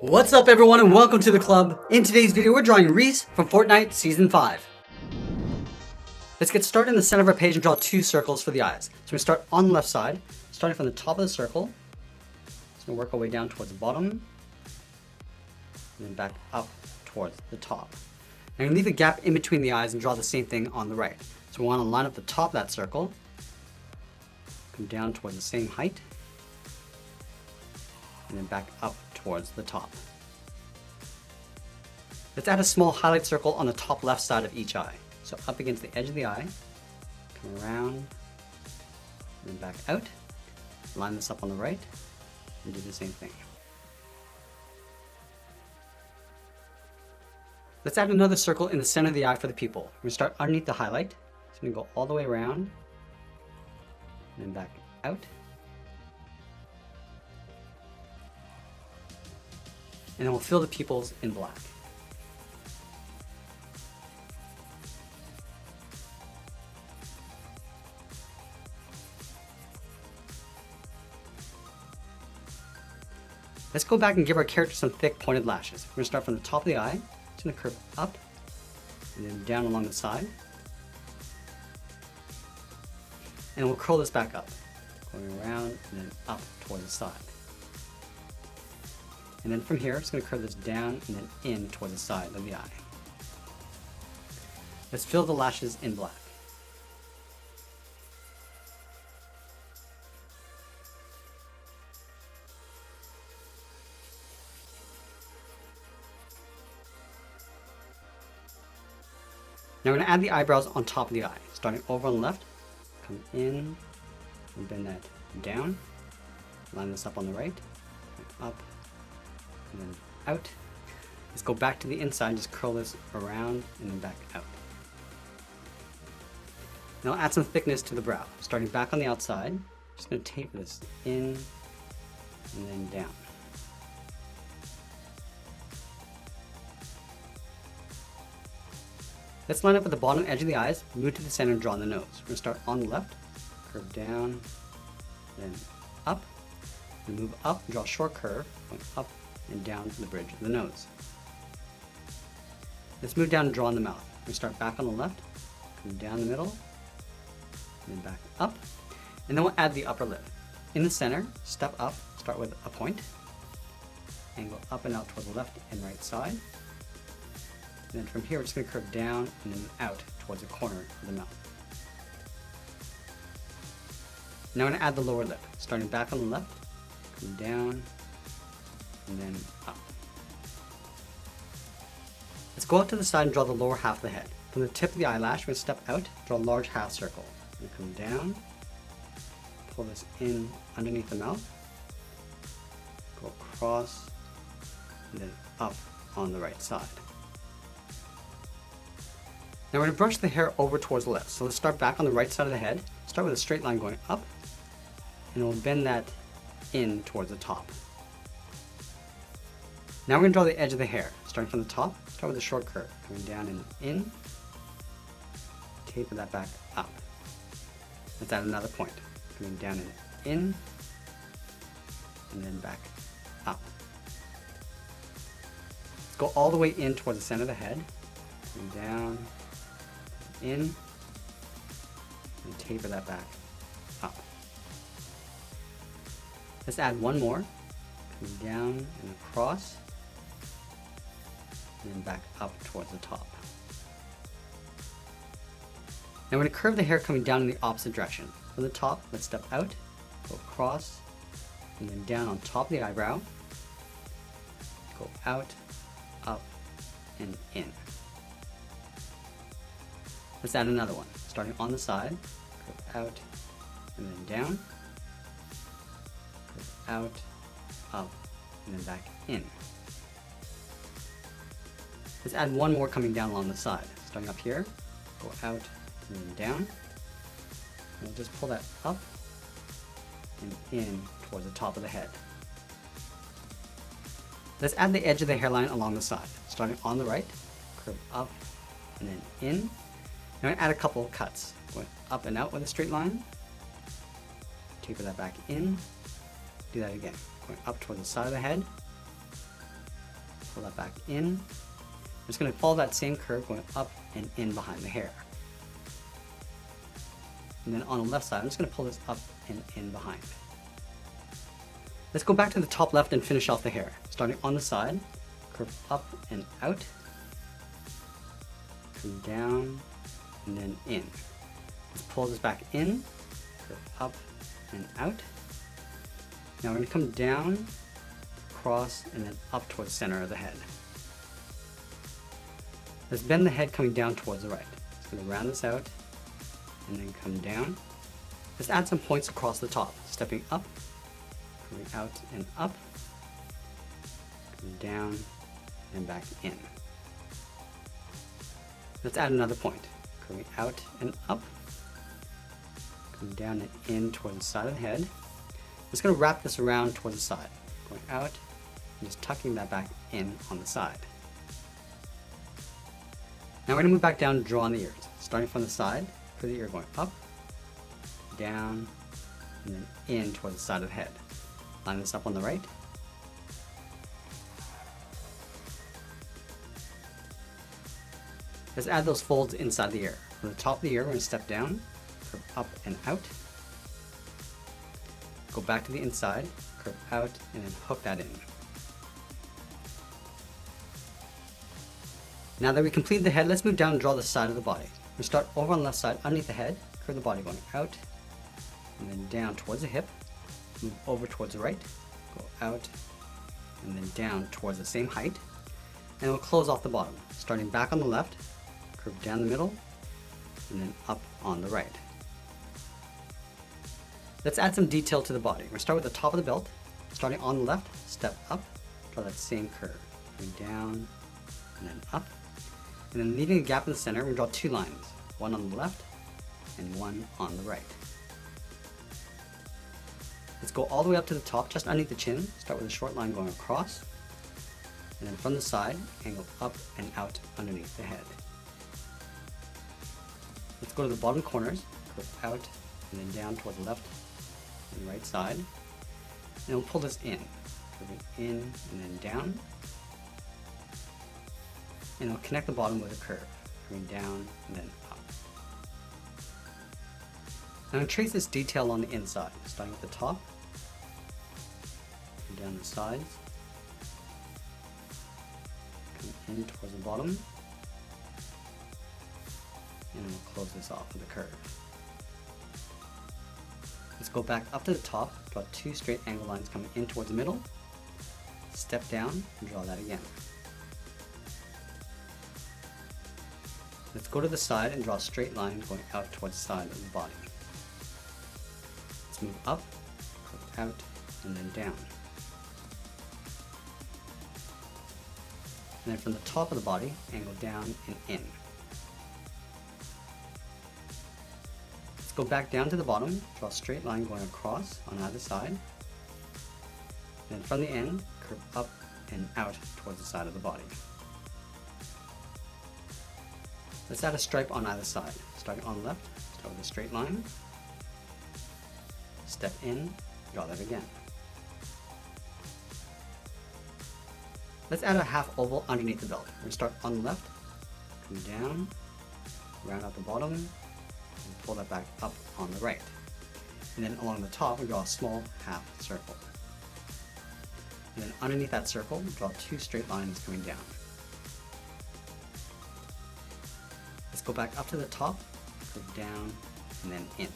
What's up everyone and welcome to the club. In today's video we're drawing Reese from Fortnite Season 5. Let's get started in the center of our page and draw two circles for the eyes. So we start on the left side, starting from the top of the circle. So we'll work our way down towards the bottom, and then back up towards the top. Now I'm going to leave a gap in between the eyes and draw the same thing on the right. So we want to line up the top of that circle, come down towards the same height, and then back up towards the top. Let's add a small highlight circle on the top left side of each eye. So up against the edge of the eye, come around, and then back out. Line this up on the right, and do the same thing. Let's add another circle in the center of the eye for the pupil. We're going to start underneath the highlight. So we're going to go all the way around, and then back out. And then we'll fill the pupils in black. Let's go back and give our character some thick pointed lashes. We're going to start from the top of the eye. It's going to curve up and then down along the side. And we'll curl this back up, going around and then up towards the side. And then from here, I'm just going to curve this down and then in towards the side of the eye. Let's fill the lashes in black. Now we're going to add the eyebrows on top of the eye. Starting over on the left, come in and bend that down. Line this up on the right, up, and then out. Let's go back to the inside, just curl this around and then back out. Now I'll add some thickness to the brow. Starting back on the outside, just going to taper this in and then down. Let's line up at the bottom edge of the eyes, move to the center and draw on the nose. We're going to start on the left, curve down, then up, and move up, draw a short curve, going up and down to the bridge of the nose. Let's move down and draw on the mouth. We start back on the left, come down the middle, and then back up, and then we'll add the upper lip. In the center, step up, start with a point, and go up and out toward the left and right side. And then from here, we're just going to curve down and then out towards the corner of the mouth. Now I'm going to add the lower lip, starting back on the left, come down, and then up. Let's go out to the side and draw the lower half of the head. From the tip of the eyelash, we're going to step out, draw a large half circle. And come down, pull this in underneath the mouth, go across, and then up on the right side. Now we're going to brush the hair over towards the left. So let's start back on the right side of the head. Start with a straight line going up, and we'll bend that in towards the top. Now we're going to draw the edge of the hair. Starting from the top, start with a short curve, coming down and in, taper that back up. Let's add another point, coming down and in, and then back up. Let's go all the way in towards the center of the head, coming down, in, and taper that back up. Let's add one more, coming down and across, and then back up towards the top. Now we're going to curve the hair coming down in the opposite direction. From the top, let's step out, go across, and then down on top of the eyebrow, go out, up, and in. Let's add another one, starting on the side, curve out, and then down, curve out, up, and then back in. Let's add one more coming down along the side, starting up here, go out, and then down, and we'll just pull that up and in towards the top of the head. Let's add the edge of the hairline along the side, starting on the right, curve up, and then in. Now I'm going to add a couple of cuts, going up and out with a straight line, taper that back in, do that again, going up toward the side of the head, pull that back in. I'm just going to follow that same curve going up and in behind the hair. And then on the left side, I'm just going to pull this up and in behind. Let's go back to the top left and finish off the hair. Starting on the side, curve up and out, come down, and then in. Let's pull this back in, curve up and out. Now we're going to come down, across, and then up towards the center of the head. Let's bend the head coming down towards the right. Just going to round this out, and then come down. Let's add some points across the top, stepping up, coming out and up, come down, and back in. Let's add another point, coming out and up, come down and in towards the side of the head. I'm just going to wrap this around towards the side, going out, and just tucking that back in on the side. Now we're going to move back down and draw on the ears, starting from the side, for the ear going up, down, and then in towards the side of the head. Line this up on the right. Let's add those folds inside the ear. From the top of the ear, we're going to step down, curve up and out, go back to the inside, curve out, and then hook that in. Now that we completed the head, let's move down and draw the side of the body. We start over on the left side, underneath the head, curve the body going out, and then down towards the hip, move over towards the right, go out, and then down towards the same height, and we'll close off the bottom, starting back on the left, curve down the middle, and then up on the right. Let's add some detail to the body. We'll start with the top of the belt, starting on the left, step up, draw that same curve, going down, and then up. And then leaving a gap in the center, we draw two lines, one on the left and one on the right. Let's go all the way up to the top, just underneath the chin. Start with a short line going across, and then from the side, angle up and out underneath the head. Let's go to the bottom corners, curve out and then down towards the left and right side. And we'll pull this in, curving in and then down. And we'll connect the bottom with a curve, going down and then up. I'm going to trace this detail on the inside, starting at the top, and down the sides, come in towards the bottom, and we'll close this off with a curve. Let's go back up to the top, draw two straight angle lines coming in towards the middle, step down, and draw that again. Let's go to the side and draw a straight line going out towards the side of the body. Let's move up, curve out, and then down. And then from the top of the body, angle down and in. Let's go back down to the bottom, draw a straight line going across on either side. Then from the end, curve up and out towards the side of the body. Let's add a stripe on either side. Starting on the left, start with a straight line, step in, draw that again. Let's add a half oval underneath the belt. We're going to start on the left, come down, round out the bottom, and pull that back up on the right. And then along the top, we draw a small half circle. And then underneath that circle, we draw two straight lines coming down. Let's go back up to the top, curve down, and then in.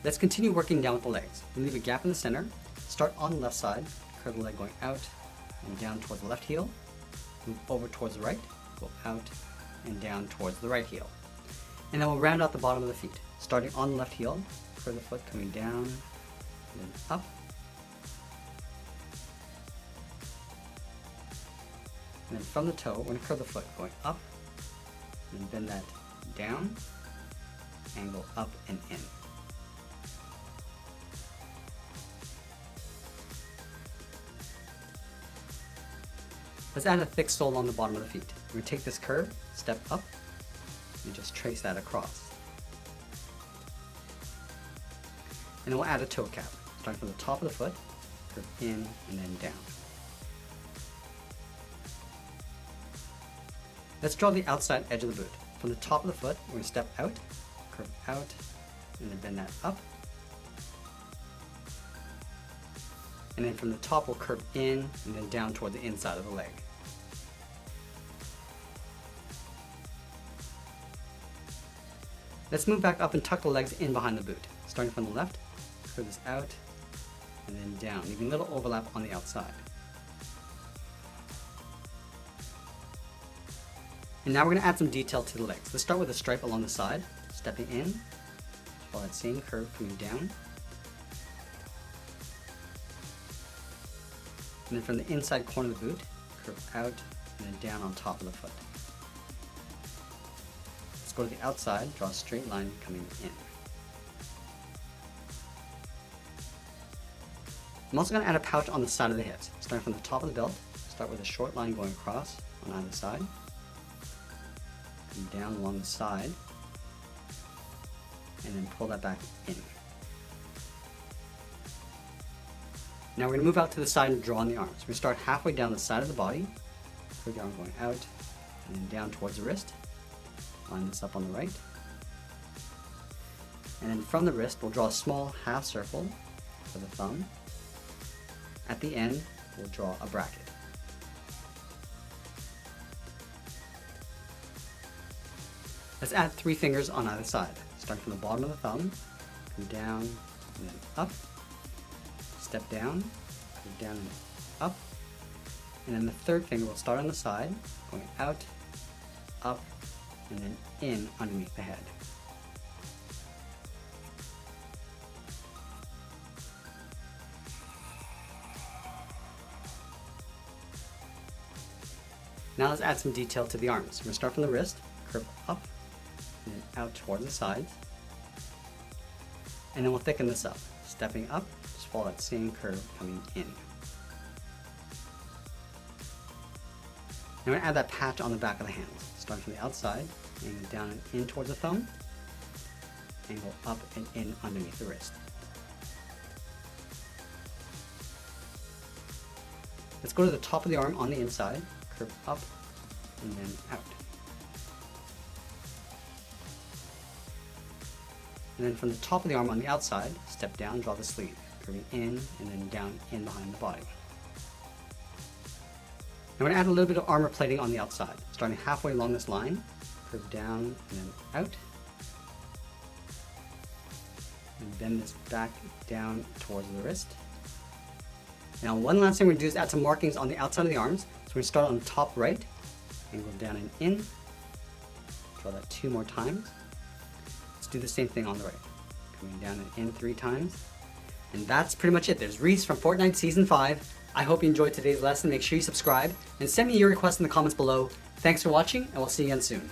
Let's continue working down with the legs. We leave a gap in the center, start on the left side, curve the leg going out and down towards the left heel, move over towards the right, go out and down towards the right heel. And then we'll round out the bottom of the feet. Starting on the left heel, curve the foot coming down and then up. And then from the toe, we're going to curve the foot going up, and then bend that down, angle up and in. Let's add a thick sole on the bottom of the feet. We're going to take this curve, step up, and just trace that across. And then we'll add a toe cap. Starting from the top of the foot, curve in, and then down. Let's draw the outside edge of the boot. From the top of the foot, we're going to step out, curve out, and then bend that up. And then from the top, we'll curve in and then down toward the inside of the leg. Let's move back up and tuck the legs in behind the boot. Starting from the left, curve this out and then down, leaving a little overlap on the outside. And now we're going to add some detail to the legs. Let's start with a stripe along the side, stepping in, follow that same curve coming down. And then from the inside corner of the boot, curve out and then down on top of the foot. Let's go to the outside, draw a straight line coming in. I'm also going to add a pouch on the side of the hips. Starting from the top of the belt, start with a short line going across on either side, and down along the side, and then pull that back in. Now we're going to move out to the side and draw on the arms. We're going to start halfway down the side of the body, curve the arm going out, and then down towards the wrist. Line this up on the right. And then from the wrist, we'll draw a small half circle for the thumb. At the end, we'll draw a bracket. Let's add 3 fingers on either side. Starting from the bottom of the thumb, come down and then up, step down, come down and up, and then the third finger will start on the side, going out, up, and then in underneath the head. Now let's add some detail to the arms. We're going to start from the wrist, curve up, and then out towards the sides. And then we'll thicken this up. Stepping up, just follow that same curve coming in. Now we're going to add that patch on the back of the hands. Starting from the outside, and down and in towards the thumb, and go up and in underneath the wrist. Let's go to the top of the arm on the inside, curve up, and then out. And then from the top of the arm on the outside, step down, draw the sleeve, curving in and then down in behind the body. Now we're going to add a little bit of armor plating on the outside, starting halfway along this line, curve down and then out, and bend this back down towards the wrist. Now one last thing we're going to do is add some markings on the outside of the arms. So we're going to start on the top right, and go down and in, draw that 2 more times. Let's do the same thing on the right, coming down and in 3 times. And that's pretty much it. There's Reese from Fortnite Season 5. I hope you enjoyed today's lesson. Make sure you subscribe and send me your requests in the comments below. Thanks for watching, and we'll see you again soon.